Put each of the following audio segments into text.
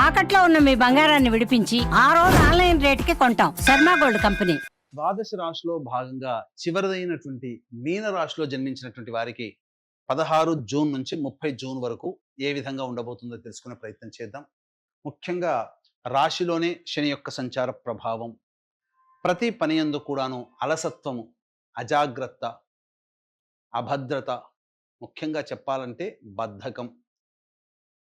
తాకట్లో ఉన్న మీ బంగారాన్ని విడిపించి ఆ రోజు ఆన్లైన్ రేటుకి కొంటాం. Sharma gold company. ద్వాదశ రాశిలో భాగంగా చివరిదైనటువంటి మీన రాశిలో జన్మించినటువంటి వారికి 16 జూన్ నుంచి 30 జూన్ వరకు ఏ విధంగా ఉండబోతుందో తెలుసుకునే ప్రయత్నం చేద్దాం. ముఖ్యంగా రాశిలోనే శని యొక్క సంచార ప్రభావం, ప్రతి పని యందు కూడాను అలసత్వము, అజాగ్రత్త, అభద్రత, ముఖ్యంగా చెప్పాలంటే బద్ధకం,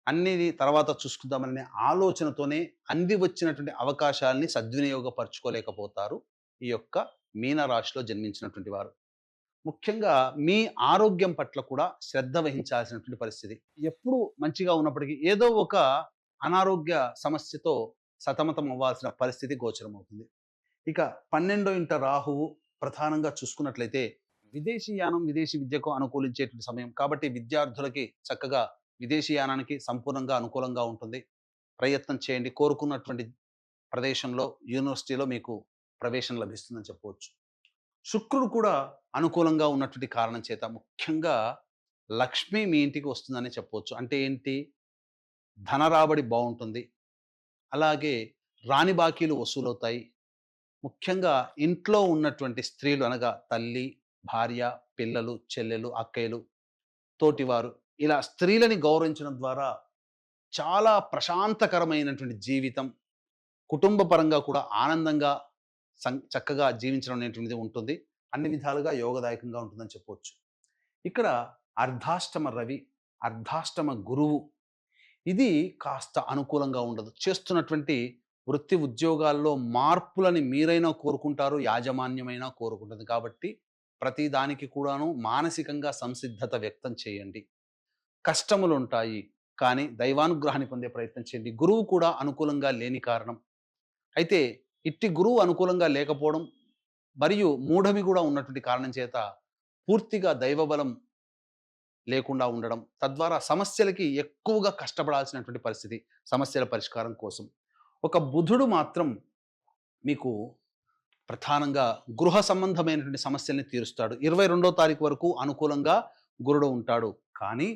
అన్ని తర్వాత చూసుకుందామనే ఆలోచనతోనే అంది వచ్చినటువంటి అవకాశాలని సద్వినియోగపరచుకోలేకపోతారు ఈ యొక్క మీన రాశిలో జన్మించినటువంటి వారు. ముఖ్యంగా మీ ఆరోగ్యం పట్ల కూడా శ్రద్ధ వహించాల్సినటువంటి పరిస్థితి. ఎప్పుడు మంచిగా ఉన్నప్పటికీ ఏదో ఒక అనారోగ్య సమస్యతో సతమతం అవ్వాల్సిన పరిస్థితి గోచరమవుతుంది. ఇక 12వ ఇంట రాహువు ప్రధానంగా చూసుకున్నట్లయితే విదేశీయానం, విదేశీ విద్యకు అనుకూలించేటువంటి సమయం కాబట్టి విద్యార్థులకి చక్కగా విదేశీయానానికి సంపూర్ణంగా అనుకూలంగా ఉంటుంది. ప్రయత్నం చేయండి. కోరుకున్నటువంటి ప్రదేశంలో, యూనివర్సిటీలో మీకు ప్రవేశం లభిస్తుందని చెప్పవచ్చు. శుక్రుడు కూడా అనుకూలంగా ఉన్నటువంటి కారణం చేత ముఖ్యంగా లక్ష్మి మీ ఇంటికి వస్తుందని చెప్పవచ్చు. అంటే ఏంటి? ధన రాబడి బాగుంటుంది. అలాగే రాని బాకీలు వసూలవుతాయి. ముఖ్యంగా ఇంట్లో ఉన్నటువంటి స్త్రీలు అనగా తల్లి, భార్య, పిల్లలు, చెల్లెలు, అక్కయ్యలు, తోటివారు, ఇలా స్త్రీలని గౌరవించడం ద్వారా చాలా ప్రశాంతకరమైనటువంటి జీవితం, కుటుంబ పరంగా కూడా ఆనందంగా చక్కగా జీవించడం అనేటువంటిది ఉంటుంది. అన్ని విధాలుగా యోగదాయకంగా ఉంటుందని చెప్పవచ్చు. ఇక్కడ అర్ధాష్టమ రవి, అర్ధాష్టమ గురువు, ఇది కాస్త అనుకూలంగా ఉండదు. చేస్తున్నటువంటి వృత్తి ఉద్యోగాల్లో మార్పులని మీరైనా కోరుకుంటారు, యాజమాన్యమైనా కోరుకుంటుంది. కాబట్టి ప్రతి దానికి కూడాను మానసికంగా సంసిద్ధత వ్యక్తం చేయండి. కష్టములు ఉంటాయి, కానీ దైవానుగ్రహాన్ని పొందే ప్రయత్నం చేయండి. గురువు కూడా అనుకూలంగా లేని కారణం అయితే ఇట్టి గురువు అనుకూలంగా లేకపోవడం మరియు మూఢమి కూడా ఉన్నటువంటి కారణం చేత పూర్తిగా దైవబలం లేకుండా ఉండడం, తద్వారా సమస్యలకి ఎక్కువగా కష్టపడాల్సినటువంటి పరిస్థితి సమస్యల పరిష్కారం కోసం. ఒక బుధుడు మాత్రం మీకు ప్రధానంగా గృహ సంబంధమైనటువంటి సమస్యల్ని తీరుస్తాడు. 22వ తారీఖు వరకు అనుకూలంగా గురుడు ఉంటాడు. కానీ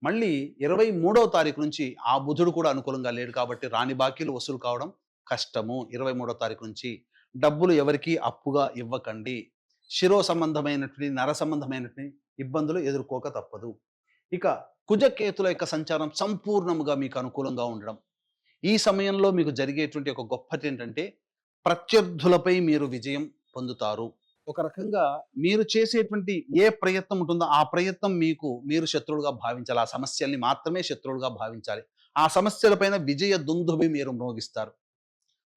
మళ్ళీ 23వ తారీఖు నుంచి ఆ బుధుడు కూడా అనుకూలంగా లేడు. కాబట్టి రాని బాకీలు వసూలు కావడం కష్టము. 23వ తారీఖు నుంచి డబ్బులు ఎవరికి అప్పుగా ఇవ్వకండి. శిరో సంబంధమైనటువంటి, నర సంబంధమైనటువంటి ఇబ్బందులు ఎదుర్కోక తప్పదు. ఇక కుజకేతుల యొక్క సంచారం సంపూర్ణముగా మీకు అనుకూలంగా ఉండడం. ఈ సమయంలో మీకు జరిగేటువంటి ఒక గొప్పది ఏంటంటే ప్రత్యర్థులపై మీరు విజయం పొందుతారు. ఒక రకంగా మీరు చేసేటువంటి ఏ ప్రయత్నం ఉంటుందో ఆ ప్రయత్నం మీరు శత్రువులుగా భావించాలి. ఆ సమస్యల్ని మాత్రమే శత్రువులుగా భావించాలి. ఆ సమస్యలపైన విజయ దుందుభి మీరు మ్రోగిస్తారు.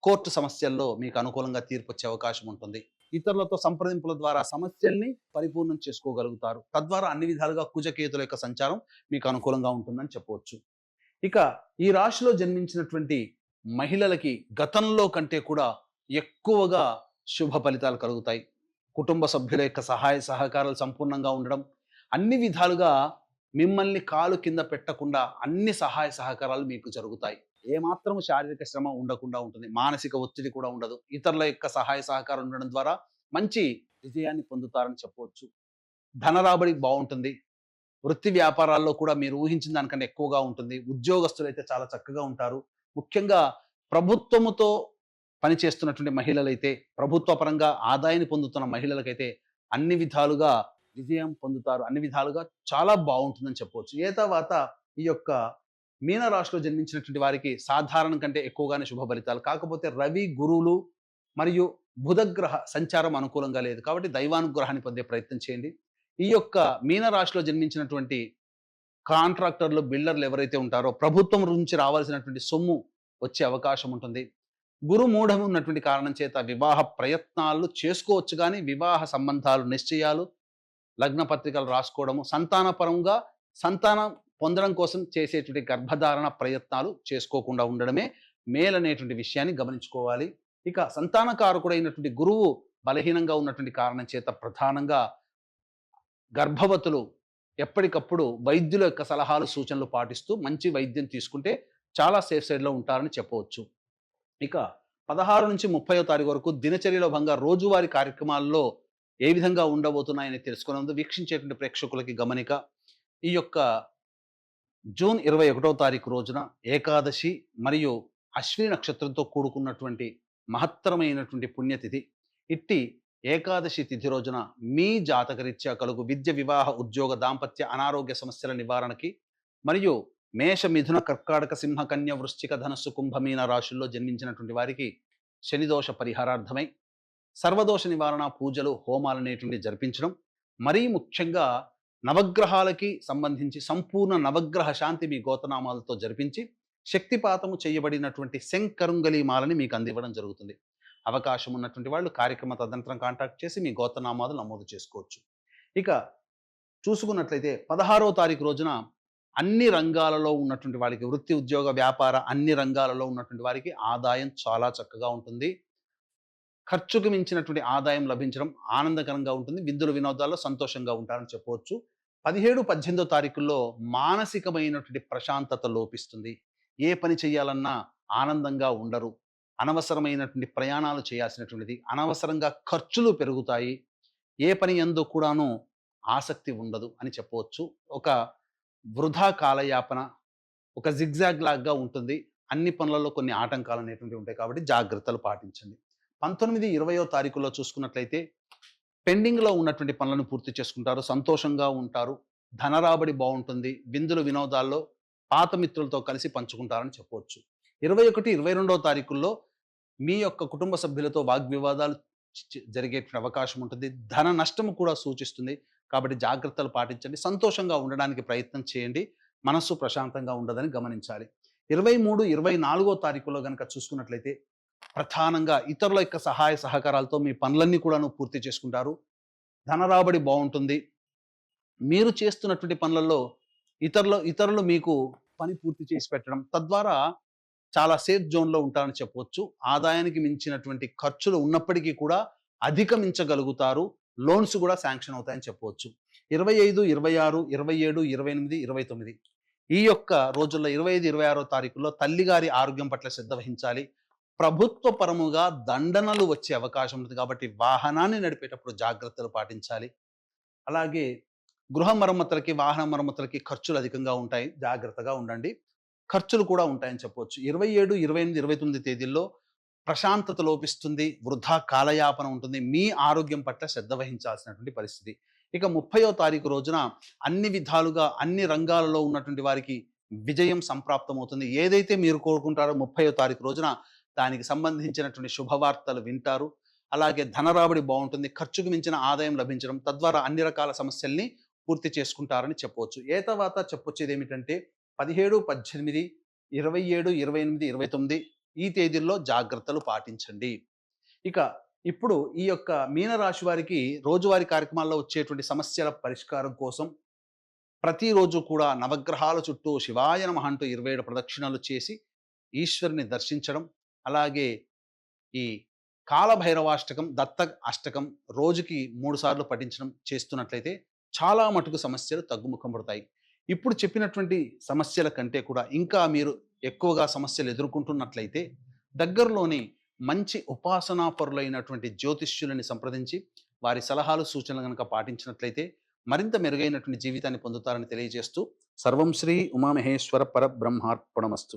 కోర్టు సమస్యల్లో మీకు అనుకూలంగా తీర్పు వచ్చే అవకాశం ఉంటుంది. ఇతరులతో సంప్రదింపుల ద్వారా సమస్యల్ని పరిపూర్ణం చేసుకోగలుగుతారు. తద్వారా అన్ని విధాలుగా కుజకేతుల యొక్క సంచారం మీకు అనుకూలంగా ఉంటుందని చెప్పవచ్చు. ఇక ఈ రాశిలో జన్మించినటువంటి మహిళలకి గతంలో కంటే కూడా ఎక్కువగా శుభ ఫలితాలు కలుగుతాయి. కుటుంబ సభ్యుల యొక్క సహాయ సహకారాలు సంపూర్ణంగా ఉండడం, అన్ని విధాలుగా మిమ్మల్ని కాలు కింద పెట్టకుండా అన్ని సహాయ సహకారాలు మీకు జరుగుతాయి. ఏమాత్రం శారీరక శ్రమ ఉండకుండా ఉంటుంది. మానసిక ఒత్తిడి కూడా ఉండదు. ఇతరుల యొక్క సహాయ సహకారం ఉండడం ద్వారా మంచి విజయాన్ని పొందుతారని చెప్పవచ్చు. ధన రాబడి బాగుంటుంది. వృత్తి వ్యాపారాల్లో కూడా మీరు ఊహించిన దానికంటే ఎక్కువగా ఉంటుంది. ఉద్యోగస్తులు అయితే చాలా చక్కగా ఉంటారు. ముఖ్యంగా ప్రభుత్వముతో పనిచేస్తున్నటువంటి మహిళలైతే, ప్రభుత్వ పరంగా ఆదాయాన్ని పొందుతున్న మహిళలకైతే అన్ని విధాలుగా విజయం పొందుతారు. అన్ని విధాలుగా చాలా బాగుంటుందని చెప్పవచ్చు. ఏ తర్వాత ఈ యొక్క మీన రాశిలో జన్మించినటువంటి వారికి సాధారణం కంటే ఎక్కువగానే శుభ ఫలితాలు. కాకపోతే రవి, గురువులు మరియు బుధగ్రహ సంచారం అనుకూలంగా లేదు. కాబట్టి దైవానుగ్రహాన్ని పొందే ప్రయత్నం చేయండి. ఈ యొక్క మీన రాశిలో జన్మించినటువంటి కాంట్రాక్టర్లు, బిల్డర్లు ఎవరైతే ఉంటారో ప్రభుత్వం నుంచి రావాల్సినటువంటి సొమ్ము వచ్చే అవకాశం ఉంటుంది. గురు మూఢం ఉన్నటువంటి కారణం చేత వివాహ ప్రయత్నాలు చేసుకోవచ్చు, కానీ వివాహ సంబంధాలు, నిశ్చయాలు, లగ్న పత్రికలు రాసుకోవడము, సంతానపరంగా సంతానం పొందడం కోసం చేసేటువంటి గర్భధారణ ప్రయత్నాలు చేసుకోకుండా ఉండడమే మేలనేటువంటి విషయాన్ని గమనించుకోవాలి. ఇక సంతానకారకుడైనటువంటి గురువు బలహీనంగా ఉన్నటువంటి కారణం చేత ప్రధానంగా గర్భవతులు ఎప్పటికప్పుడు వైద్యుల యొక్క సలహాలు, సూచనలు పాటిస్తూ మంచి వైద్యం తీసుకుంటే చాలా సేఫ్ సైడ్లో ఉంటారని చెప్పవచ్చు. ఇక 16 నుంచి 30వ తారీఖు వరకు దినచర్యలో భాగంగా రోజువారీ కార్యక్రమాల్లో ఏ విధంగా ఉండబోతున్నాయని తెలుసుకునే ముందు వీక్షించేటువంటి ప్రేక్షకులకి గమనిక. ఈ యొక్క జూన్ 21వ తారీఖు రోజున ఏకాదశి మరియు అశ్విని నక్షత్రంతో కూడుకున్నటువంటి మహత్తరమైనటువంటి పుణ్యతిథి. ఇట్టి ఏకాదశి తిథి రోజున మీ జాతకరీత్యా కలుగు విద్య, వివాహ, ఉద్యోగ, దాంపత్య, అనారోగ్య సమస్యల నివారణకి మరియు మేష, మిథున, కర్కాటక, సింహ, కన్య, వృశ్చిక, ధనస్సు, కుంభమీన రాశుల్లో జన్మించినటువంటి వారికి శనిదోష పరిహారార్థమై సర్వదోష నివారణ పూజలు, హోమాలు అనేటువంటి జరిపించడం, మరీ ముఖ్యంగా నవగ్రహాలకి సంబంధించి సంపూర్ణ నవగ్రహ శాంతి మీ గోతనామాలతో జరిపించి శక్తిపాతము చేయబడినటువంటి శంకరుంగలి మాలని మీకు అందివ్వడం జరుగుతుంది. అవకాశం ఉన్నటువంటి వాళ్ళు కార్యక్రమ తదనంతరం కాంటాక్ట్ చేసి మీ గోత్రనామాలు నమోదు చేసుకోవచ్చు. ఇక చూసుకున్నట్లయితే 16వ తారీఖు రోజున అన్ని రంగాలలో ఉన్నటువంటి వారికి, వృత్తి, ఉద్యోగ, వ్యాపార అన్ని రంగాలలో ఉన్నటువంటి వారికి ఆదాయం చాలా చక్కగా ఉంటుంది. ఖర్చుకు మించినటువంటి ఆదాయం లభించడం ఆనందకరంగా ఉంటుంది. విందులు, వినోదాల్లో సంతోషంగా ఉంటారని చెప్పవచ్చు. 17, 18వ తారీఖుల్లో మానసికమైనటువంటి ప్రశాంతత లోపిస్తుంది. ఏ పని చేయాలన్నా ఆనందంగా ఉండరు. అనవసరమైనటువంటి ప్రయాణాలు చేయాల్సినటువంటిది, అనవసరంగా ఖర్చులు పెరుగుతాయి. ఏ పని యందు కూడాను ఆసక్తి ఉండదు అని చెప్పవచ్చు. ఒక వృధా కాలయాపన, ఒక జిగ్జాగ్ లాగా ఉంటుంది. అన్ని పనులలో కొన్ని ఆటంకాలు అనేటువంటివి ఉంటాయి కాబట్టి జాగ్రత్తలు పాటించండి. 19, 20వ తారీఖుల్లో చూసుకున్నట్లయితే పెండింగ్లో ఉన్నటువంటి పనులను పూర్తి చేసుకుంటారు, సంతోషంగా ఉంటారు, ధనరాబడి బాగుంటుంది. విందులు, వినోదాల్లో పాత మిత్రులతో కలిసి పంచుకుంటారని చెప్పవచ్చు. 21, 22వ తారీఖుల్లో మీ యొక్క కుటుంబ సభ్యులతో వాగ్వివాదాలు జరిగే అవకాశం ఉంటుంది. ధన నష్టము కూడా సూచిస్తుంది కాబట్టి జాగ్రత్తలు పాటించండి. సంతోషంగా ఉండడానికి ప్రయత్నం చేయండి. మనస్సు ప్రశాంతంగా ఉండదని గమనించాలి. 23, 24వ తారీఖులో కనుక చూసుకున్నట్లయితే ప్రధానంగా ఇతరుల యొక్క సహాయ సహకారాలతో మీ పనులన్నీ కూడాను పూర్తి చేసుకుంటారు. ధనరాబడి బాగుంటుంది. మీరు చేస్తున్నటువంటి పనులలో ఇతరులు మీకు పని పూర్తి చేసి పెట్టడం, తద్వారా చాలా సేఫ్ జోన్లో ఉంటారని చెప్పవచ్చు. ఆదాయానికి మించినటువంటి ఖర్చులు ఉన్నప్పటికీ కూడా అధిగమించగలుగుతారు. లోన్స్ కూడా శాంక్షన్ అవుతాయని చెప్పవచ్చు. 25, 26, 27, 28, 29 ఈ యొక్క రోజుల్లో 25, 26వ తారీఖుల్లో తల్లిగారి ఆరోగ్యం పట్ల శ్రద్ధ వహించాలి. ప్రభుత్వ పరముగా దండనలు వచ్చే అవకాశం ఉంటుంది కాబట్టి వాహనాన్ని నడిపేటప్పుడు జాగ్రత్తలు పాటించాలి. అలాగే గృహ మరమ్మతులకి, వాహన మరమ్మతులకి ఖర్చులు అధికంగా ఉంటాయి, జాగ్రత్తగా ఉండండి. ఖర్చులు కూడా ఉంటాయని చెప్పవచ్చు. 27, 28, 29 తేదీల్లో ప్రశాంతత లోపిస్తుంది, వృధా కాలయాపన ఉంటుంది. మీ ఆరోగ్యం పట్ల శ్రద్ధ వహించాల్సినటువంటి పరిస్థితి. ఇక 30వ తారీఖు రోజున అన్ని విధాలుగా అన్ని రంగాలలో ఉన్నటువంటి వారికి విజయం సంప్రాప్తమవుతుంది. ఏదైతే మీరు కోరుకుంటారో 30వ తారీఖు రోజున దానికి సంబంధించినటువంటి శుభవార్తలు వింటారు. అలాగే ధనరాబడి బాగుంటుంది, ఖర్చుకు మించిన ఆదాయం లభించడం, తద్వారా అన్ని రకాల సమస్యల్ని పూర్తి చేసుకుంటారని చెప్పవచ్చు. ఏ తర్వాత చెప్పొచ్చేది ఏమిటంటే 17, 18, 27, 28, 29 ఈ తేదీల్లో జాగ్రత్తలు పాటించండి. ఇక ఇప్పుడు ఈ యొక్క మీనరాశి వారికి రోజువారీ కార్యక్రమాల్లో వచ్చేటువంటి సమస్యల పరిష్కారం కోసం ప్రతిరోజు కూడా నవగ్రహాల చుట్టూ శివాయ నమః అంటూ 27 ప్రదక్షిణలు చేసి ఈశ్వరుని దర్శించడం, అలాగే ఈ కాలభైరవాష్టకం, దత్త అష్టకం రోజుకి 3 సార్లు పఠించడం చేస్తున్నట్లయితే చాలా మటుకు సమస్యలు తగ్గుముఖం పడతాయి. ఇప్పుడు చెప్పినటువంటి సమస్యల కంటే కూడా ఇంకా మీరు ఎక్కువగా సమస్యలు ఎదుర్కొంటున్నట్లయితే దగ్గరలోని మంచి ఉపాసనాపరులైనటువంటి జ్యోతిష్యులని సంప్రదించి వారి సలహాలు, సూచనలు కనుక పాటించినట్లయితే మరింత మెరుగైనటువంటి జీవితాన్ని పొందుతారని తెలియజేస్తూ సర్వం శ్రీ ఉమామహేశ్వర పరబ్రహ్మార్పణమస్తు.